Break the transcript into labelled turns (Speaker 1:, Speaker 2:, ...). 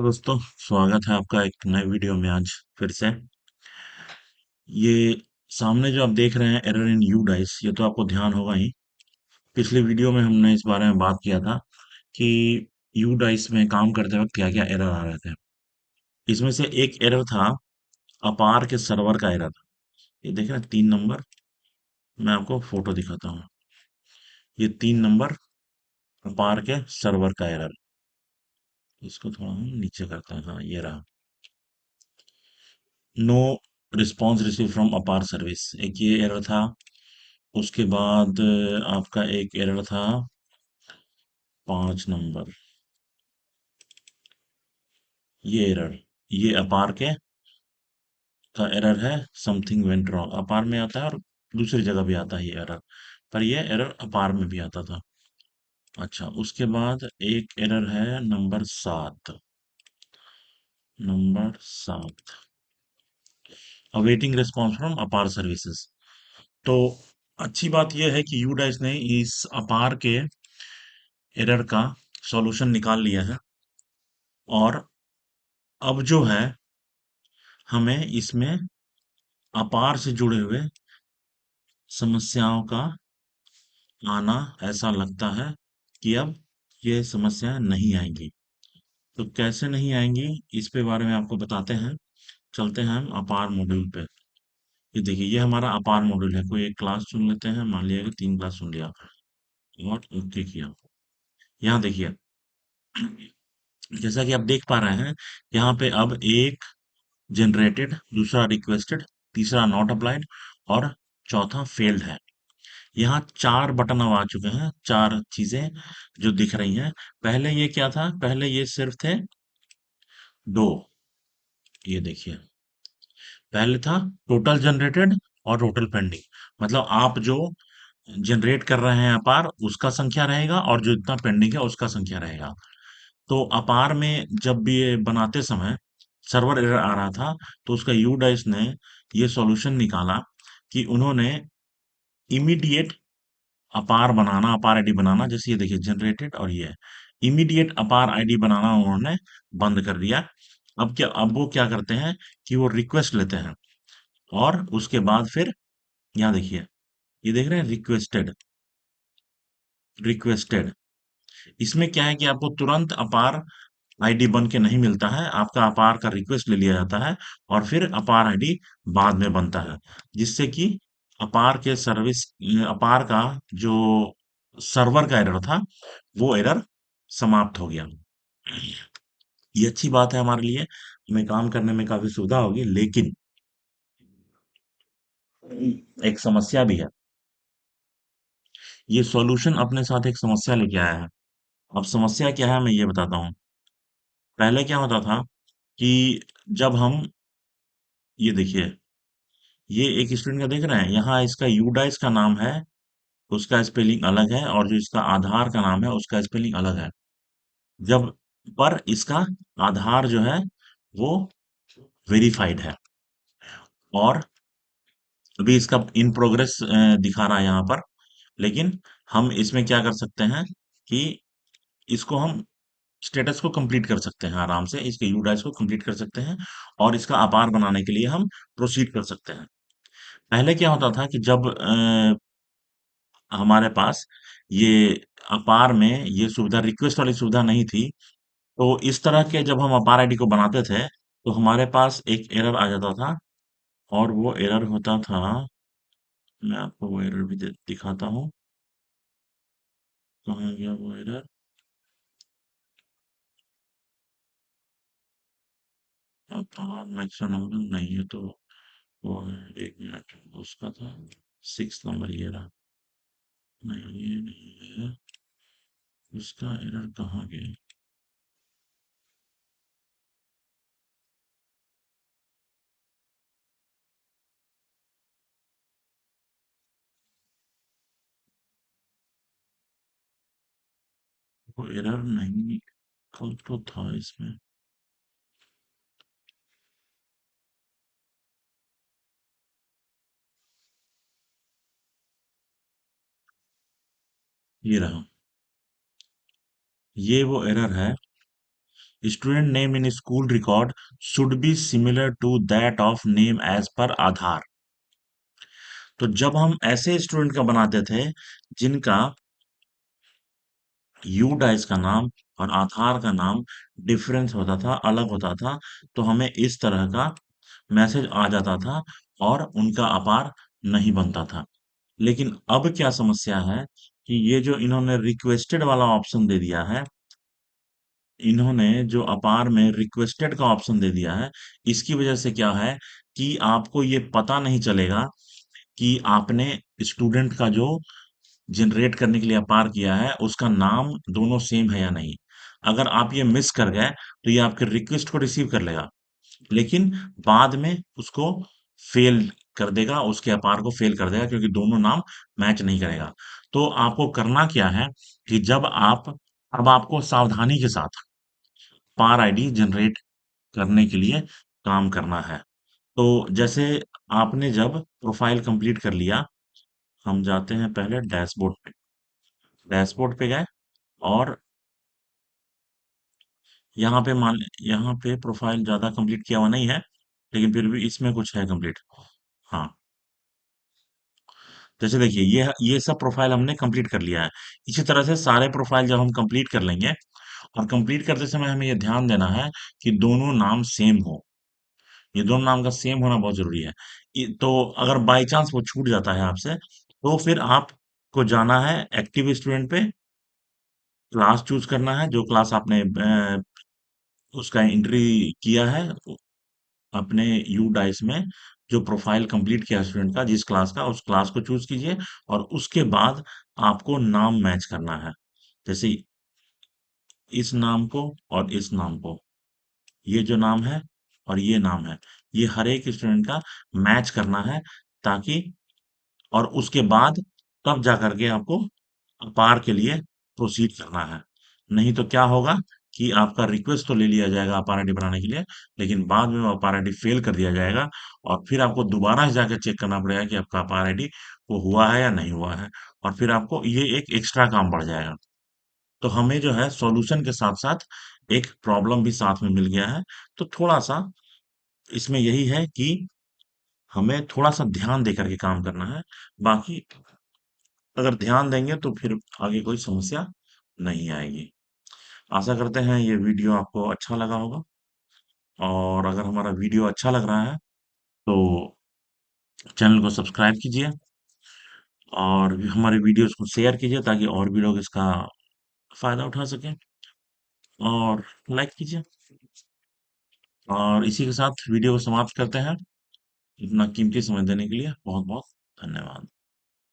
Speaker 1: तो दोस्तों, स्वागत है आपका एक नए वीडियो में आज फिर से। ये सामने जो आप देख रहे हैं एरर इन यू डाइस, ये तो आपको ध्यान होगा ही। पिछले वीडियो में हमने इस बारे में बात किया था कि यू डाइस में काम करते वक्त क्या क्या एरर आ रहे थे। इसमें से एक एरर था अपार के सर्वर का एरर। ये देख रहे हैं 3 नंबर। मैं आपको फोटो दिखाता हूँ। ये 3 नंबर अपार के सर्वर का एरर। इसको थोड़ा हम नीचे करते हैं। हाँ, ये रहा। नो रिस्पॉन्स रिसीव फ्रॉम अपार सर्विस, एक ये एरर था। उसके बाद आपका एक एरर था 5 नंबर। ये एरर, ये अपार के का एरर है। समथिंग वेंट रॉन्ग अपार में आता है और दूसरी जगह भी आता है ये एरर, पर ये एरर अपार में भी आता था। अच्छा, उसके बाद एक एरर है number 7। Number 7, awaiting response from अपार सर्विसेज। तो अच्छी बात यह है कि यूडाइस ने इस अपार के एरर का सॉल्यूशन निकाल लिया है। और अब जो है, हमें इसमें अपार से जुड़े हुए समस्याओं का आना, ऐसा लगता है कि अब ये समस्याएं नहीं आएंगी। तो कैसे नहीं आएंगी, इस पे बारे में आपको बताते हैं। चलते हैं हम अपार मॉड्यूल पे। ये देखिए, ये हमारा अपार मॉड्यूल है। कोई एक क्लास चुन लेते हैं। मान लिया कि 3 क्लास चुन लिया और ओके किया। यहाँ देखिए, जैसा कि आप देख पा रहे हैं, यहाँ पे अब एक जनरेटेड, दूसरा रिक्वेस्टेड, तीसरा नॉट अप्लाइड और चौथा फेल्ड है। यहाँ 4 बटन अब आ चुके हैं, 4 चीजें जो दिख रही हैं। पहले ये क्या था? पहले ये सिर्फ थे 2। ये देखिए, पहले था टोटल जनरेटेड और टोटल पेंडिंग। मतलब आप जो जनरेट कर रहे हैं अपार, उसका संख्या रहेगा, और जो इतना पेंडिंग है उसका संख्या रहेगा। तो अपार में जब भी ये बनाते समय सर्वर एरर आ रहा था, तो उसका यूडाइस ने ये सॉल्यूशन निकाला कि उन्होंने इमीडिएट अपार बनाना, अपार आईडी बनाना। जैसे ये देखिए, जनरेटेड और ये इमीडिएट अपार आईडी बनाना उन्होंने बंद कर दिया। अब वो क्या करते हैं कि वो रिक्वेस्ट लेते हैं, और उसके बाद फिर यहाँ देखिए, ये देख रहे हैं रिक्वेस्टेड। रिक्वेस्टेड इसमें क्या है कि आपको तुरंत अपार आईडी बन के नहीं मिलता है। आपका अपार का रिक्वेस्ट ले लिया जाता है और फिर अपार आईडी बाद में बनता है, जिससे कि अपार के सर्विस, अपार का जो सर्वर का एरर था, वो एरर समाप्त हो गया। ये अच्छी बात है हमारे लिए, हमें काम करने में काफी सुविधा होगी। लेकिन एक समस्या भी है। ये सॉल्यूशन अपने साथ एक समस्या लेके आया है। अब समस्या क्या है, मैं ये बताता हूँ। पहले क्या होता था कि जब हम, ये देखिए, ये एक स्टूडेंट का देख रहे हैं, यहाँ इसका यूडाइस का नाम है, उसका स्पेलिंग अलग है, और जो इसका आधार का नाम है उसका स्पेलिंग अलग है। जब पर इसका आधार जो है वो वेरीफाइड है, और अभी इसका इन प्रोग्रेस दिखा रहा है यहाँ पर। लेकिन हम इसमें क्या कर सकते हैं कि इसको हम स्टेटस को कंप्लीट कर सकते हैं आराम से, इसके यूडाइस को कंप्लीट कर सकते हैं, और इसका आभार बनाने के लिए हम प्रोसीड कर सकते हैं। पहले क्या होता था कि जब हमारे पास ये अपार में ये सुविधा, रिक्वेस्ट वाली सुविधा नहीं थी, तो इस तरह के जब हम अपार आईडी को बनाते थे, तो हमारे पास एक एरर आ जाता था। और वो एरर होता था, मैं आपको वो एरर भी दिखाता हूँ। कहाँ गया वो एरर? अपार मैक्सिमम नहीं है तो वो है, 1 मिनट, उसका था 6 नंबर, ये रहा। नहीं, ये नहीं है। उसका एरर कहाँ गया? वो एरर नहीं, कल तो था इसमें। ये रहा। ये वो एरर है student name in school record should be similar to that of name as per Aadhaar. तो जब हम ऐसे स्टूडेंट का बनाते थे जिनका यूडाइस का नाम और आधार का नाम डिफरेंस होता था, अलग होता था, तो हमें इस तरह का मैसेज आ जाता था और उनका अपार नहीं बनता था। लेकिन अब क्या समस्या है कि ये जो इन्होंने रिक्वेस्टेड वाला ऑप्शन दे दिया है, इन्होंने जो अपार में रिक्वेस्टेड का ऑप्शन दे दिया है, इसकी वजह से क्या है कि आपको ये पता नहीं चलेगा कि आपने स्टूडेंट का जो जनरेट करने के लिए अपार किया है, उसका नाम दोनों सेम है या नहीं। अगर आप ये मिस कर गए, तो ये आपके रिक्वेस्ट को रिसीव कर लेगा, लेकिन बाद में उसको फेल कर देगा, उसके अपार को फेल कर देगा क्योंकि दोनों नाम मैच नहीं करेगा। तो आपको करना क्या है कि जब आप अब आपको सावधानी के साथ पार आईडी जनरेट करने के लिए काम करना है। तो जैसे आपने जब प्रोफाइल कंप्लीट कर लिया, हम जाते हैं पहले डैशबोर्ड पे। डैशबोर्ड पे गए और यहाँ पे प्रोफाइल ज़्यादा कंप्लीट किया हुआ नहीं है, लेकिन फिर भी इसमें कुछ है कंप्लीट। हाँ, जैसे देखिए ये सब प्रोफाइल हमने कंप्लीट कर लिया है। इसी तरह से सारे प्रोफाइल जब हम कंप्लीट कर लेंगे और कंप्लीट करते समय हमें ये ध्यान देना है कि दोनों नाम सेम हो। ये दोनों नाम का सेम होना बहुत ज़रूरी है। तो अगर बाय चांस वो छूट जाता है आपसे, तो फिर आपको जाना है एक्टिव स्टूडेंट पे, क्लास चूज़ करना है, जो क्लास आपने उसका एंट्री किया है अपने यू डाइस में, जो प्रोफाइल कंप्लीट किया स्टूडेंट का जिस क्लास का, उस क्लास को चूज़ कीजिए और उसके बाद आपको नाम मैच करना है। जैसे इस नाम को और इस नाम को, ये जो नाम है और ये नाम है, ये हर एक स्टूडेंट का मैच करना है, ताकि और उसके बाद तब जाकर के आपको अपार के लिए प्रोसीड करना है। नहीं तो क्या होगा कि आपका रिक्वेस्ट तो ले लिया जाएगा अपार आईडी बनाने के लिए, लेकिन बाद में वो अपार आईडी फेल कर दिया जाएगा और फिर आपको दोबारा से जाकर चेक करना पड़ेगा कि आपका अपार आईडी वो हुआ है या नहीं हुआ है, और फिर आपको ये एक एक्स्ट्रा काम बढ़ जाएगा। तो हमें जो है सॉल्यूशन के साथ-साथ एक प्रॉब्लम भी साथ में मिल गया है। तो थोड़ा-सा इसमें यही है कि हमें थोड़ा-सा ध्यान देकर के काम करना है। बाकी अगर ध्यान देंगे तो फिर आगे कोई समस्या नहीं आएगी। आशा करते हैं ये वीडियो आपको अच्छा लगा होगा, और अगर हमारा वीडियो अच्छा लग रहा है तो चैनल को सब्सक्राइब कीजिए और हमारे वीडियोस को शेयर कीजिए ताकि और भी लोग इसका फ़ायदा उठा सकें, और लाइक कीजिए। और इसी के साथ वीडियो को समाप्त करते हैं। इतना कीमती समय देने के लिए बहुत-बहुत धन्यवाद।